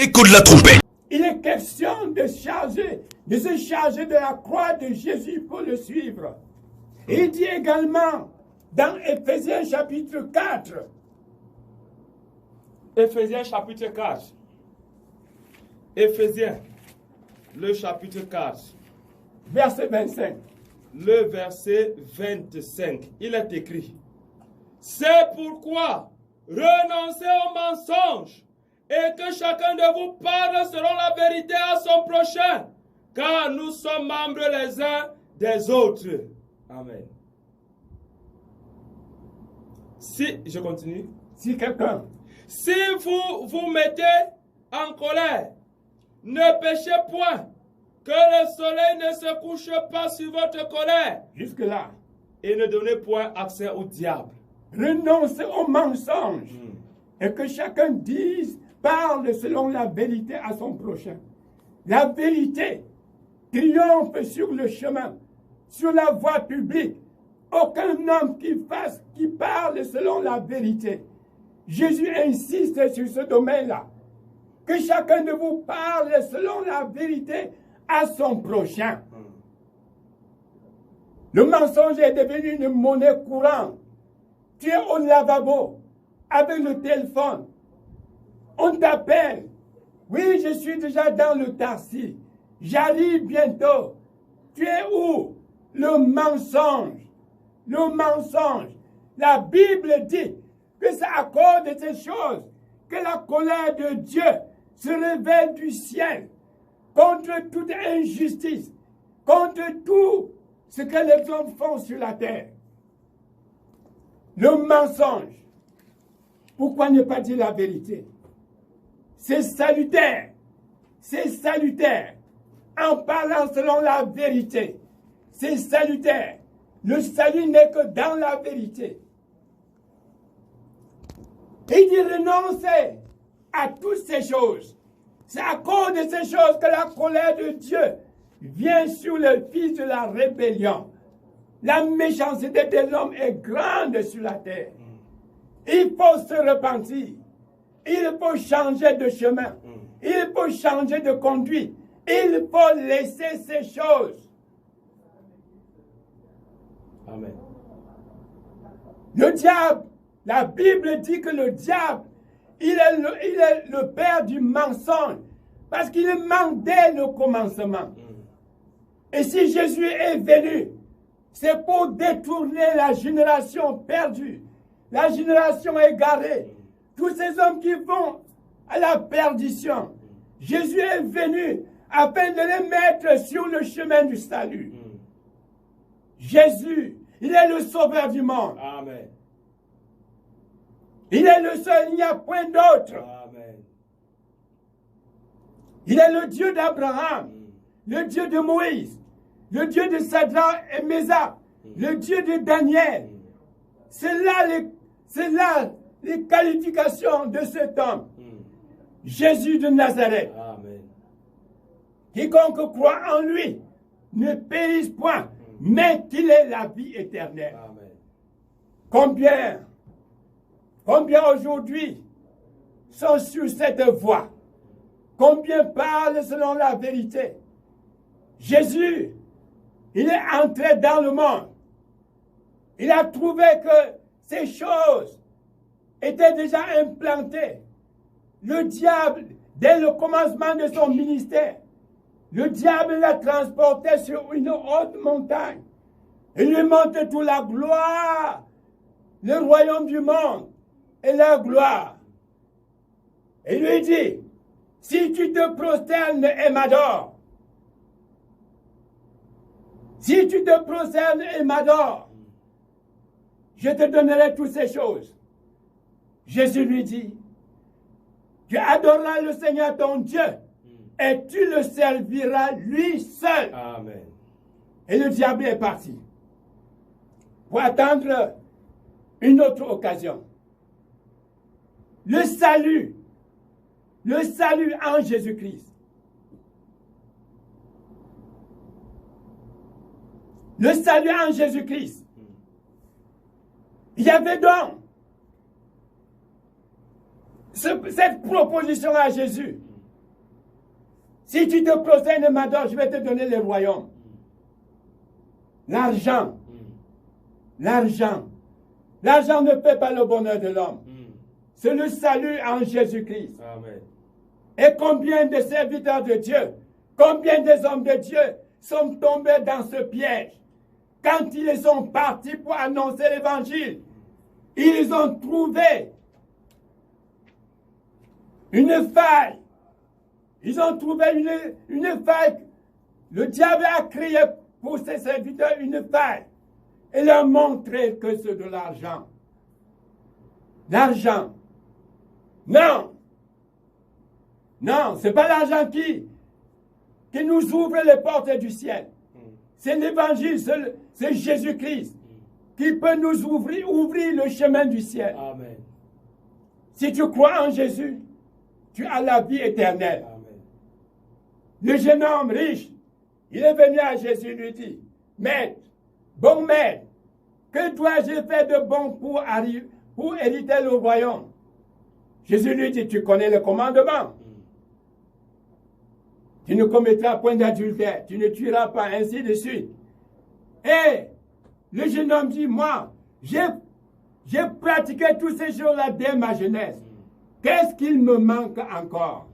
Écho de la trompette. Il est question de se charger de la croix de Jésus pour le suivre. Et il dit également dans Éphésiens chapitre 4. Éphésiens chapitre 4. Éphésiens, le chapitre 4. Verset 25. Le verset 25. Il est écrit: c'est pourquoi renoncez aux mensonges et que chacun de vous parle selon la vérité à son prochain, car nous sommes membres les uns des autres. Amen. Si, je continue. Si quelqu'un, si vous vous mettez en colère, ne péchez point, que le soleil ne se couche pas sur votre colère. jusque-là, Et ne donnez point accès au diable. renoncez aux mensonges et que chacun parle selon la vérité à son prochain. La vérité triomphe sur le chemin, sur la voie publique. Aucun homme qui parle selon la vérité. Jésus insiste sur ce domaine-là. Que chacun de vous parle selon la vérité à son prochain. Le mensonge est devenu une monnaie courante. Tu es au lavabo avec le téléphone. On t'appelle. Oui, je suis déjà dans le taxi. J'arrive bientôt. Tu es où? Le mensonge. Le mensonge. La Bible dit que c'est à cause de ces choses que la colère de Dieu se révèle du ciel contre toute injustice, contre tout ce que les hommes font sur la terre. Le mensonge. Pourquoi ne pas dire la vérité? C'est salutaire. C'est salutaire. En parlant selon la vérité, c'est salutaire. Le salut n'est que dans la vérité. Il dit renoncer à toutes ces choses. C'est à cause de ces choses que la colère de Dieu vient sur le fils de la rébellion. La méchanceté des hommes est grande sur la terre. Il faut se repentir. Il faut changer de chemin. Il faut changer de conduite. Il faut laisser ces choses. Amen. Le diable, la Bible dit que le diable, il est le père du mensonge. Parce qu'il manque dès le commencement. Et si Jésus est venu, c'est pour détourner la génération perdue, la génération égarée, tous ces hommes qui vont à la perdition. Jésus est venu afin de les mettre sur le chemin du salut. Jésus, il est le sauveur du monde. Amen. Il est le seul, il n'y a point d'autre. Amen. Il est le Dieu d'Abraham, le Dieu de Moïse, le Dieu de Shadrach et Meshach, le Dieu de Daniel. C'est là les qualifications de cet homme. Jésus de Nazareth. Amen. Quiconque croit en lui ne périsse point, mais qu'il ait la vie éternelle. Amen. Combien aujourd'hui sont sur cette voie? Combien parlent selon la vérité? Jésus, il est entré dans le monde. Il a trouvé que ces choses étaient déjà implantées. Le diable, dès le commencement de son ministère, le diable l'a transporté sur une haute montagne. Il lui montre toute la gloire, le royaume du monde et la gloire. Il lui dit, si tu te prosternes et m'adores, si tu te prosternes et m'adores, je te donnerai toutes ces choses. Jésus lui dit, tu adoreras le Seigneur ton Dieu et tu le serviras lui seul. Amen. Et le diable est parti pour attendre une autre occasion. Le salut en Jésus-Christ. Le salut en Jésus-Christ. Il y avait donc cette proposition à Jésus Si tu te procèdes et m'adores, je vais te donner le royaume. L'argent. L'argent. L'argent ne fait pas le bonheur de l'homme. C'est le salut en Jésus-Christ. Amen. Et combien de serviteurs de Dieu, combien des hommes de Dieu sont tombés dans ce piège. Quand ils sont partis pour annoncer l'évangile, ils ont trouvé une faille. Ils ont trouvé une faille. Le diable a crié pour ses serviteurs une faille. Et leur montré que c'est de l'argent. L'argent. Non. Non, ce n'est pas l'argent qui nous ouvre les portes du ciel. C'est l'évangile, c'est Jésus-Christ qui peut nous ouvrir le chemin du ciel. Amen. Si tu crois en Jésus, tu as la vie éternelle. Amen. Le jeune homme riche, il est venu à Jésus, lui dit, Maître, bon maître, que dois-je faire de bon pour hériter le royaume? Jésus lui dit, tu connais le commandement. Tu ne commettras point d'adultère, tu ne tueras pas, ainsi de suite. Et le jeune homme dit, moi, j'ai pratiqué tous ces jours-là dès ma jeunesse. Qu'est-ce qu'il me manque encore?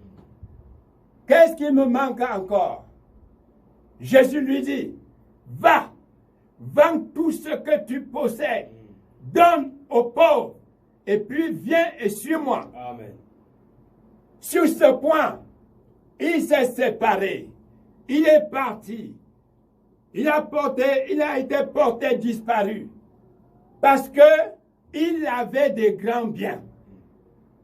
Qu'est-ce qu'il me manque encore? Jésus lui dit, va, vends tout ce que tu possèdes, donne aux pauvres, et puis viens et suis-moi. Amen. Sur ce point, il s'est séparé. Il est parti. Il a été porté disparu. Parce que il avait des grands biens.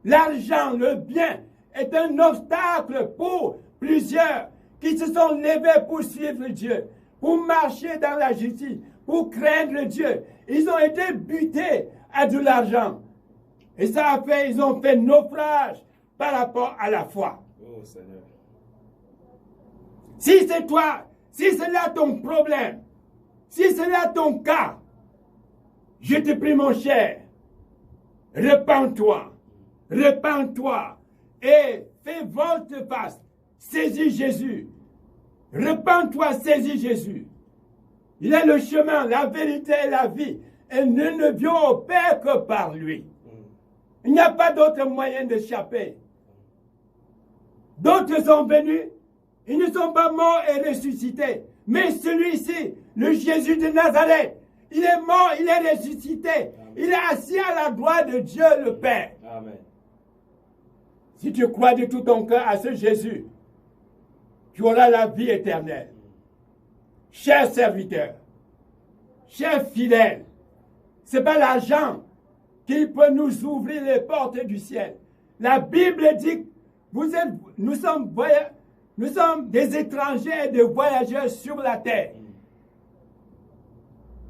L'argent, le bien, est un obstacle pour plusieurs qui se sont levés pour suivre Dieu, pour marcher dans la justice, pour craindre Dieu. Ils ont été butés à de l'argent. Et ça a fait, ils ont fait naufrage par rapport à la foi. Oh Seigneur. Si c'est toi, si c'est là ton problème, si c'est là ton cas, je te prie mon cher, repens-toi, repens-toi et fais volte-face, saisis Jésus, repens-toi, saisis Jésus. Il est le chemin, la vérité et la vie, et nul ne vient au Père que par lui. Il n'y a pas d'autre moyen d'échapper. D'autres sont venus, ils ne sont pas morts et ressuscités. Mais celui-ci, le Jésus de Nazareth, il est mort, il est ressuscité. Amen. Il est assis à la droite de Dieu le Père. Amen. Si tu crois de tout ton cœur à ce Jésus, tu auras la vie éternelle. Chers serviteurs, chers fidèles, ce n'est pas l'argent qui peut nous ouvrir les portes du ciel. La Bible dit que nous sommes des étrangers et des voyageurs sur la terre.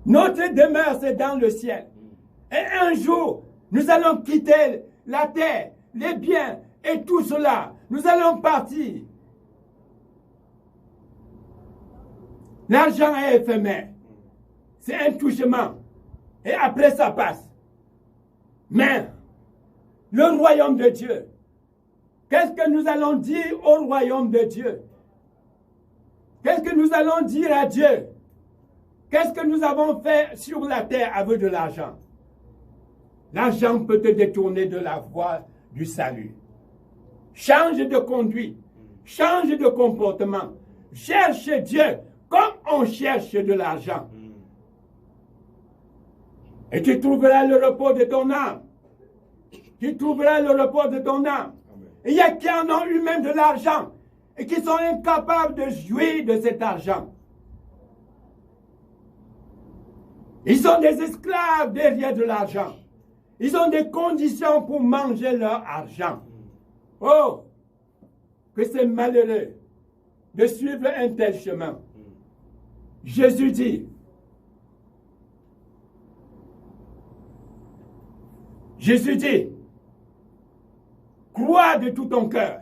Notre demeure, c'est dans le ciel. Et un jour, nous allons quitter la terre, les biens et tout cela. Nous allons partir. L'argent est éphémère. C'est un touchement. Et après, ça passe. Mais, le royaume de Dieu, qu'est-ce que nous allons dire au royaume de Dieu? Qu'est-ce que nous allons dire à Dieu? Qu'est-ce que nous avons fait sur la terre avec de l'argent? L'argent peut te détourner de la voie du salut. Change de conduite, change de comportement. Cherche Dieu comme on cherche de l'argent. Et tu trouveras le repos de ton âme. Tu trouveras le repos de ton âme. Il y a qui en ont eu même de l'argent et qui sont incapables de jouir de cet argent. Ils sont des esclaves derrière de l'argent. Ils ont des conditions pour manger leur argent. Oh, que c'est malheureux de suivre un tel chemin. Jésus dit, crois de tout ton cœur.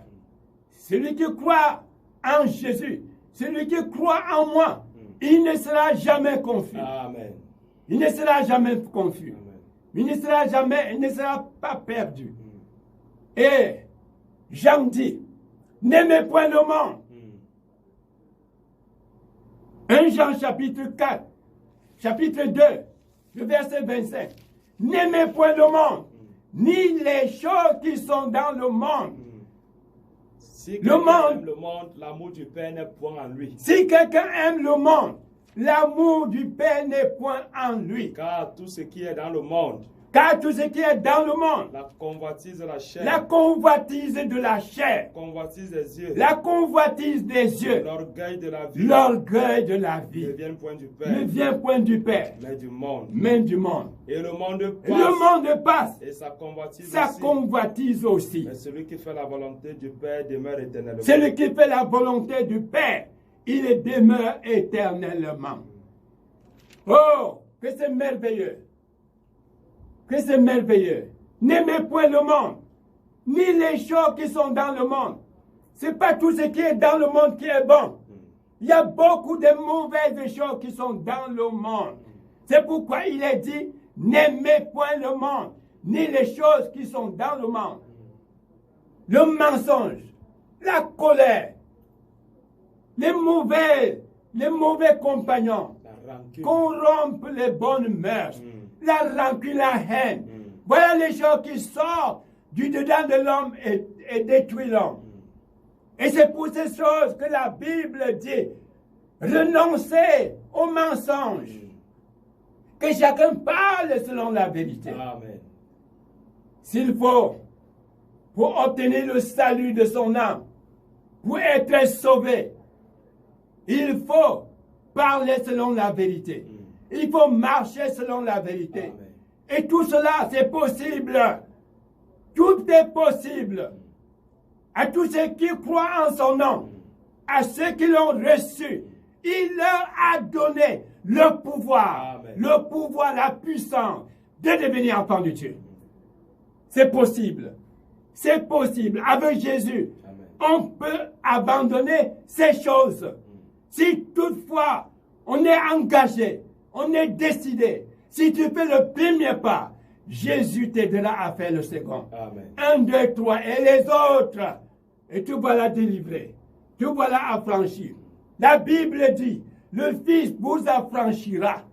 Celui qui croit en Jésus, celui qui croit en moi, il ne sera jamais confus. Amen. Il ne sera jamais confus. Amen. Il ne sera pas perdu. Et Jean dit, n'aimez point le monde, 1 Jean chapitre 4, chapitre 2, le verset 25. N'aimez point le monde, ni les choses qui sont dans le monde. Si quelqu'un aime le monde, l'amour du Père n'est point en lui. Si quelqu'un aime le monde, l'amour du Père n'est point en lui. Car tout ce qui est dans le monde, Car tout ce qui est dans le monde, la convoitise de la chair, la convoitise de la chair, convoitise des yeux, la convoitise des yeux, l'orgueil de la vie, l'orgueil de la ne vie, vient point du ne Père, vient point du Père, mais du monde. mais du monde. Et le monde Et passe, le monde passe, et sa convoitise sa aussi. convoitise aussi. Mais celui qui fait la volonté du Père demeure éternellement. Celui qui fait la volonté du Père, il demeure éternellement. Oh, que c'est merveilleux! Que c'est merveilleux! N'aimez point le monde, ni les choses qui sont dans le monde. C'est pas tout ce qui est dans le monde qui est bon. Il y a beaucoup de mauvaises choses qui sont dans le monde. C'est pourquoi il est dit, n'aimez point le monde, ni les choses qui sont dans le monde. Le mensonge, la colère, les mauvais compagnons, La rancune. corrompent les bonnes mœurs, la rancune, la haine. Voilà les choses qui sortent du dedans de l'homme et détruisent l'homme. Et c'est pour ces choses que la Bible dit, renoncez au mensonge, que chacun parle selon la vérité. Amen. S'il faut, pour obtenir le salut de son âme, pour être sauvé, il faut parler selon la vérité. Il faut marcher selon la vérité. Amen. Et tout cela, c'est possible. Tout est possible. À tous ceux qui croient en son nom, à ceux qui l'ont reçu, il leur a donné le pouvoir, Amen. la puissance de devenir enfants de Dieu. C'est possible. C'est possible. Avec Jésus, Amen. on peut abandonner ces choses. Si toutefois, on est engagé, on est décidé, si tu fais le premier pas, Jésus t'aidera à faire le second. Amen. 1, 2, 3, et les autres. Et tu vas la délivrer. Tu vas la affranchir. La Bible dit, le Fils vous affranchira.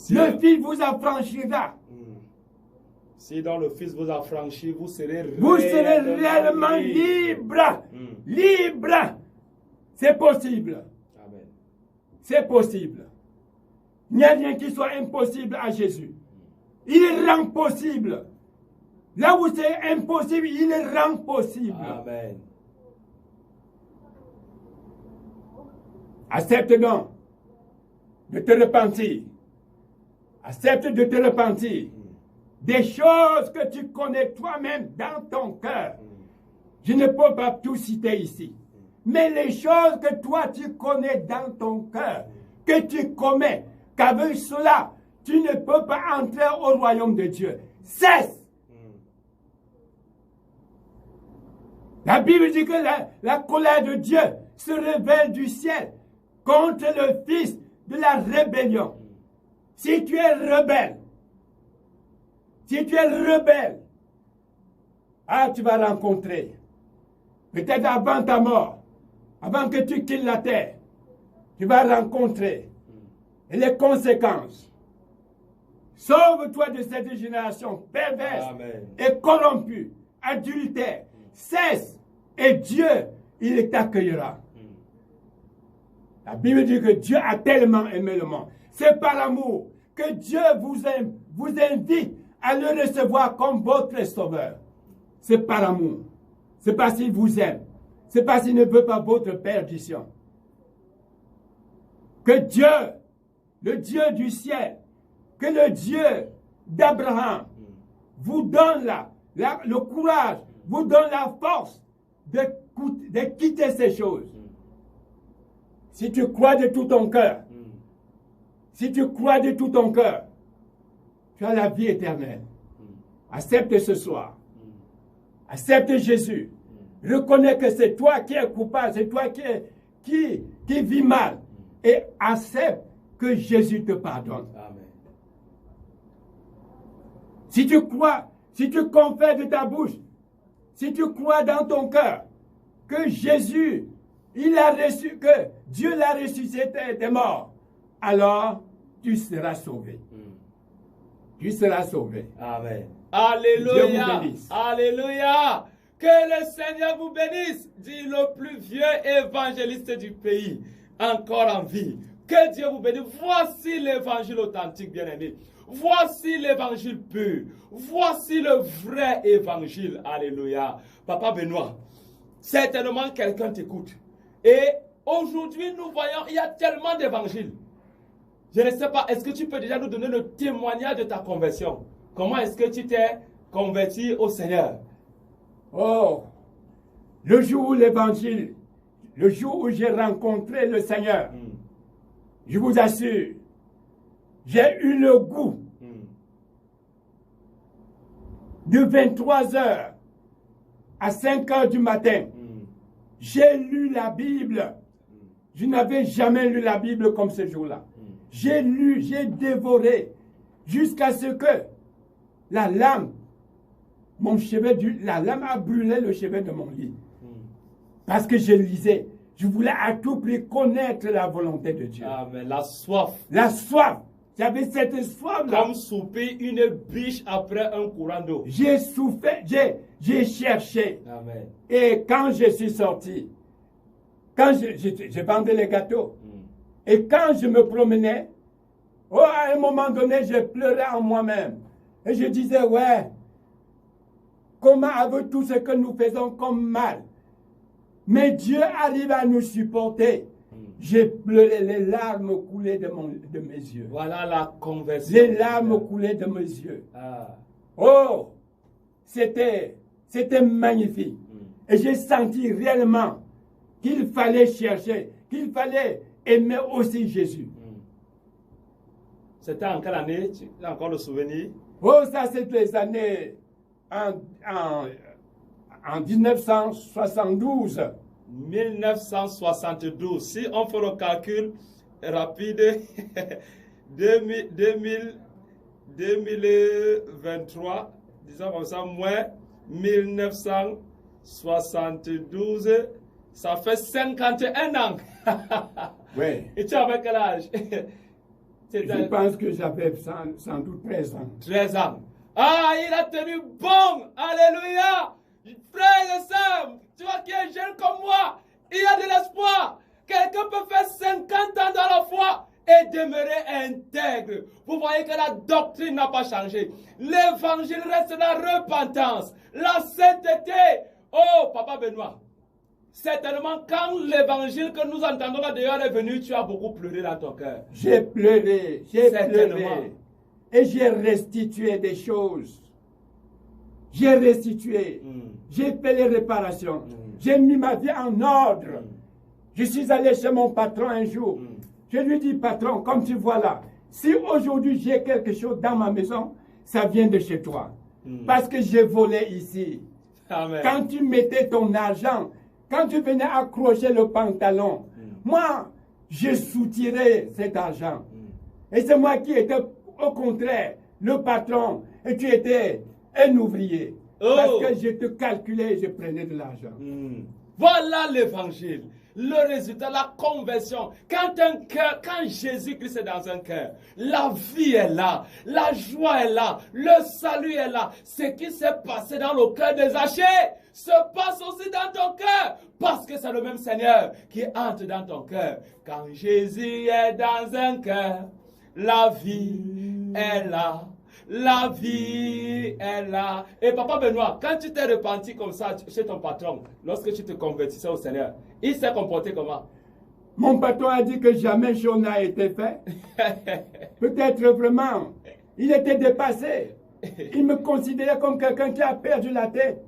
Le Fils vous affranchira. Si dans le Fils vous affranchit, vous serez réellement libre. Libre. C'est possible. Amen. C'est possible. Il n'y a rien qui soit impossible à Jésus. Il rend possible. Là où c'est impossible, il rend possible. Amen. Accepte donc de te repentir. Accepte de te repentir des choses que tu connais toi-même dans ton cœur. Je ne peux pas tout citer ici. Mais les choses que toi tu connais dans ton cœur, que tu commets, qu'avec cela, tu ne peux pas entrer au royaume de Dieu. Cesse! La Bible dit que la colère de Dieu se révèle du ciel contre le fils de la rébellion. Si tu es rebelle, tu vas rencontrer, peut-être avant ta mort, avant que tu quittes la terre, tu vas rencontrer les conséquences. Sauve-toi de cette génération perverse. Amen. Et corrompue, adultère. Cesse et Dieu, il t'accueillera. La Bible dit que Dieu a tellement aimé le monde. C'est par amour que Dieu vous invite à le recevoir comme votre sauveur. C'est par amour. C'est parce qu'il vous aime. C'est parce qu'il ne veut pas votre perdition. Que Dieu, le Dieu du ciel, que le Dieu d'Abraham vous donne le courage, vous donne la force de quitter ces choses. Si tu crois de tout ton cœur, si tu crois de tout ton cœur, tu as la vie éternelle. Accepte ce soir. Accepte Jésus. Reconnais que c'est toi qui es coupable, c'est toi qui vis mal. Et accepte que Jésus te pardonne. Amen. Si tu crois, si tu confesses de ta bouche, si tu crois dans ton cœur que Jésus il a reçu, que Dieu l'a ressuscité des morts, alors tu seras sauvé. Tu seras sauvé. Amen. Dieu vous Alléluia. bénisse. Alléluia. Que le Seigneur vous bénisse, dit le plus vieux évangéliste du pays, encore en vie. Que Dieu vous bénisse. Voici l'évangile authentique, bien-aimé. Voici l'évangile pur. Voici le vrai évangile. Alléluia. Papa Benoît, certainement quelqu'un t'écoute. Et aujourd'hui, nous voyons, il y a tellement d'évangiles. Je ne sais pas, est-ce que tu peux déjà nous donner le témoignage de ta conversion? Comment est-ce que tu t'es converti au Seigneur? Oh, le jour où l'évangile, le jour où j'ai rencontré le Seigneur, je vous assure, j'ai eu le goût de 23h à 5h du matin. J'ai lu la Bible. Je n'avais jamais lu la Bible comme ce jour-là. J'ai lu, j'ai dévoré, jusqu'à ce que la lame, la lame a brûlé le chevet de mon lit. Parce que je lisais. Je voulais à tout prix connaître la volonté de Dieu. Amen. La soif. La soif. J'avais cette soif-là. Comme souper une biche après un courant d'eau. J'ai souffert, j'ai cherché. Amen. Et quand je suis sorti, quand je vendais les gâteaux, et quand je me promenais, à un moment donné, je pleurais en moi-même. Et je disais, ouais, comment avec tout ce que nous faisons comme mal, mais Dieu arrive à nous supporter. J'ai pleuré, les larmes coulaient de mes yeux. Voilà la conversion. Les larmes coulaient de mes yeux. Ah. Oh, c'était magnifique. Et j'ai senti réellement qu'il fallait chercher, qu'il fallait aimer aussi Jésus. C'était en quelle année? Tu as encore le souvenir? Oh, ça c'est les années en 1972. 1972. Si on fait le calcul rapide, 2023, disons comme ça, moins 1972, ça fait 51 ans. Oui. Et tu avais quel âge? Je pense que j'avais sans doute 13 ans. 13 ans. Ah, il a tenu bon. Alléluia. Frère et sœurs, tu vois qui est jeune comme moi, il y a de l'espoir. Quelqu'un peut faire 50 ans dans la foi et demeurer intègre. Vous voyez que la doctrine n'a pas changé. L'évangile reste la repentance, la sainteté. Oh, Papa Benoît, certainement quand l'évangile que nous entendons là dehors est venu, tu as beaucoup pleuré dans ton cœur. J'ai pleuré, et j'ai restitué des choses. J'ai restitué, j'ai fait les réparations, j'ai mis ma vie en ordre. Je suis allé chez mon patron un jour. Je lui dis, patron, comme tu vois là, si aujourd'hui j'ai quelque chose dans ma maison, ça vient de chez toi. Parce que j'ai volé ici. Amen. Quand tu mettais ton argent, quand tu venais accrocher le pantalon, moi, je soutirais cet argent. Et c'est moi qui étais, au contraire, le patron, et tu étais un ouvrier. Parce que je te calculais et je prenais de l'argent. Voilà l'évangile. Le résultat, la conversion. Quand Jésus-Christ est dans un cœur, la vie est là, la joie est là, le salut est là. Ce qui s'est passé dans le cœur de Zachée se passe aussi dans ton cœur, parce que c'est le même Seigneur qui entre dans ton cœur. Quand Jésus est dans un cœur, la vie est là. La vie est là. Et Papa Benoît, quand tu t'es repenti comme ça chez ton patron, lorsque tu te convertissais au Seigneur, il s'est comporté comment? Mon patron a dit que jamais chose n'a été fait. Peut-être vraiment, il était dépassé. Il me considérait comme quelqu'un qui a perdu la tête.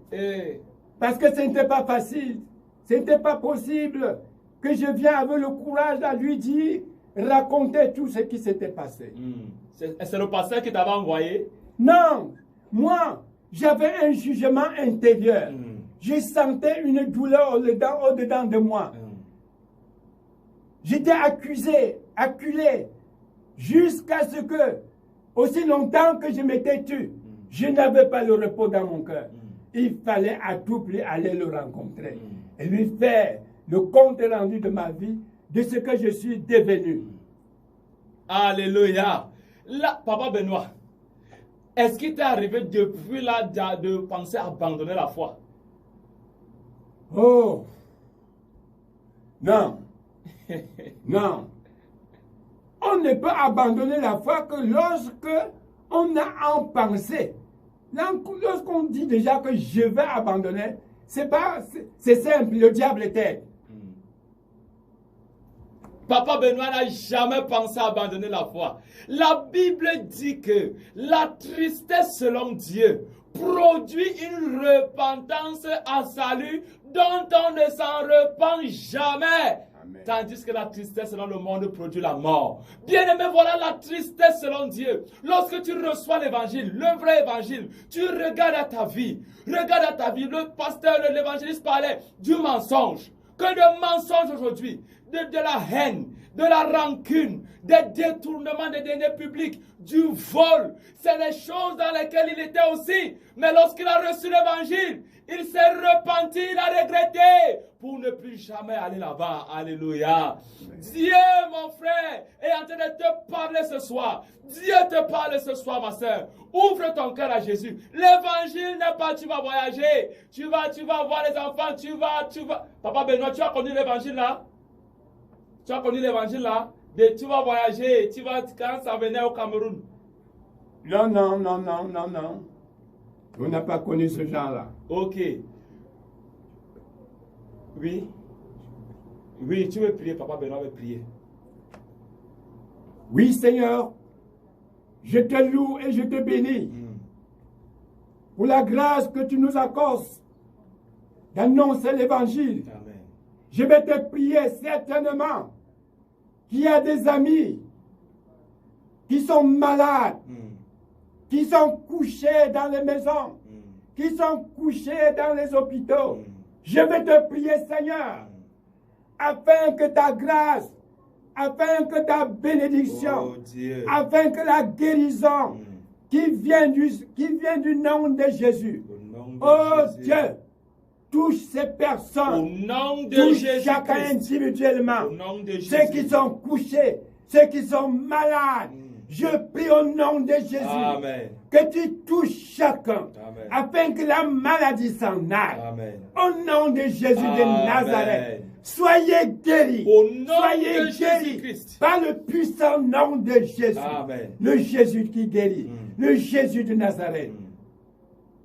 Parce que ce n'était pas facile. Ce n'était pas possible que je vienne avec le courage à lui dire, raconter tout ce qui s'était passé. C'est le pasteur qui t'avait envoyé? Non, moi, j'avais un jugement intérieur. Je sentais une douleur au-dedans de moi. J'étais accusé, acculé, jusqu'à ce que, aussi longtemps que je m'étais tu, je n'avais pas le repos dans mon cœur. Il fallait à tout prix aller le rencontrer et lui faire le compte rendu de ma vie, de ce que je suis devenu. Alléluia. Là, Papa Benoît, est-ce qu'il t'est arrivé depuis là de penser à abandonner la foi? Oh, non, non. On ne peut abandonner la foi que lorsque on a en pensée. Lorsqu'on dit déjà que je vais abandonner, c'est simple, le diable est tête. Papa Benoît n'a jamais pensé à abandonner la foi. La Bible dit que la tristesse selon Dieu produit une repentance à salut dont on ne s'en repent jamais. Amen. Tandis que la tristesse selon le monde produit la mort. Bien-aimé, voilà la tristesse selon Dieu. Lorsque tu reçois l'évangile, le vrai évangile, tu regardes à ta vie. Regarde à ta vie. Le pasteur, l'évangéliste parlait du mensonge. Que de mensonges aujourd'hui, de la haine, de la rancune, des détournements des deniers publics, du vol. C'est les choses dans lesquelles il était aussi. Mais lorsqu'il a reçu l'évangile, il s'est repenti, il a regretté pour ne plus jamais aller là-bas. Alléluia. Dieu, mon frère, est en train de te parler ce soir. Dieu te parle ce soir, ma soeur. Ouvre ton cœur à Jésus. L'évangile n'est pas tu vas voyager. Tu vas voir les enfants. Tu vas. Papa Benoît, tu as connu l'évangile là? Tu as connu l'évangile là? Tu vas voyager. Tu vas quand ça venait au Cameroun. Non. On n'a pas connu ce genre-là. Ok. Oui. Oui, tu veux prier, Papa Benoît veut prier. Oui, Seigneur. Je te loue et je te bénis pour la grâce que tu nous accordes d'annoncer l'évangile. Amen. Je vais te prier certainement qu'il y a des amis qui sont malades, qui sont couchés dans les maisons, qui sont couchés dans les hôpitaux. Je vais te prier, Seigneur, afin que ta grâce, afin que ta bénédiction, afin que la guérison qui vient du nom de Jésus, Dieu, touche ces personnes, touche chacun individuellement, ceux qui sont couchés, ceux qui sont malades. Je prie au nom de Jésus. Amen. Que tu touches chacun. Amen. Afin que la maladie s'en aille. Amen. Au nom de Jésus de Nazareth. Soyez guéris. Soyez guéris par le puissant nom de Jésus. Amen. Le Jésus qui guérit. Le Jésus de Nazareth.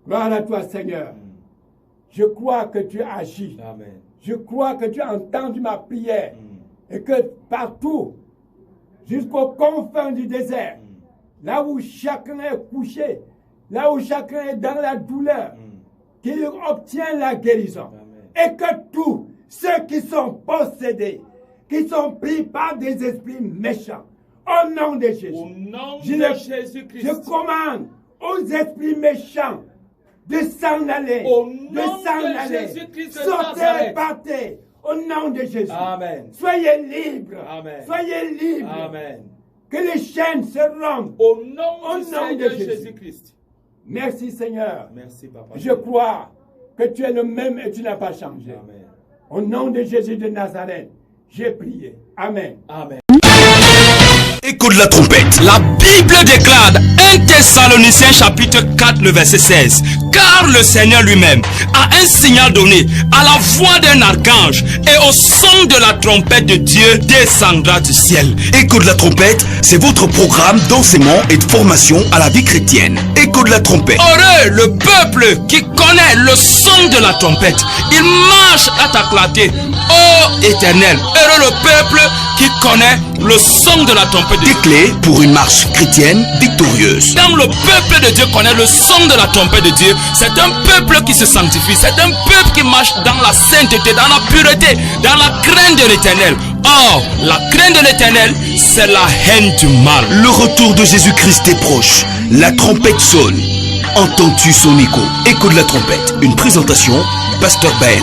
Gloire à toi, Seigneur. Je crois que tu agis. Amen. Je crois que tu as entendu ma prière. Et que partout, jusqu'aux confins du désert, là où chacun est couché, là où chacun est dans la douleur, qu'il obtient la guérison. Amen. Et que tous ceux qui sont possédés, qui sont pris par des esprits méchants, au nom de Jésus, je commande aux esprits méchants de s'en aller, sortez et partez. Au nom de Jésus. Amen. Soyez libres. Amen. Soyez libres. Amen. Que les chaînes se rompent. Au nom de Jésus-Christ. Merci Seigneur. Merci Papa. Je crois que tu es le même et tu n'as pas changé. Amen. Au nom de Jésus de Nazareth, j'ai prié. Amen. Amen. Écoute la trompette. La Bible déclare 1 Thessaloniciens chapitre 4 le verset 16. Car le Seigneur lui-même a un signal donné à la voix d'un archange et au son de la trompette de Dieu descendra du ciel. Écoute la trompette, c'est votre programme d'enseignement et de formation à la vie chrétienne. Écoute la trompette. Heureux le peuple qui connaît le son de la trompette. Il marche à ta clarté, ô Éternel. Heureux le peuple qui connaît le son de la trompette. Des clés pour une marche chrétienne victorieuse. Quand le peuple de Dieu connaît le son de la trompette de Dieu, c'est un peuple qui se sanctifie, c'est un peuple qui marche dans la sainteté, dans la pureté, dans la crainte de l'Éternel. Or, la crainte de l'Éternel, c'est la haine du mal. Le retour de Jésus-Christ est proche. La trompette sonne. Entends-tu son écho? Écoute la trompette. Une présentation, Pasteur Baël.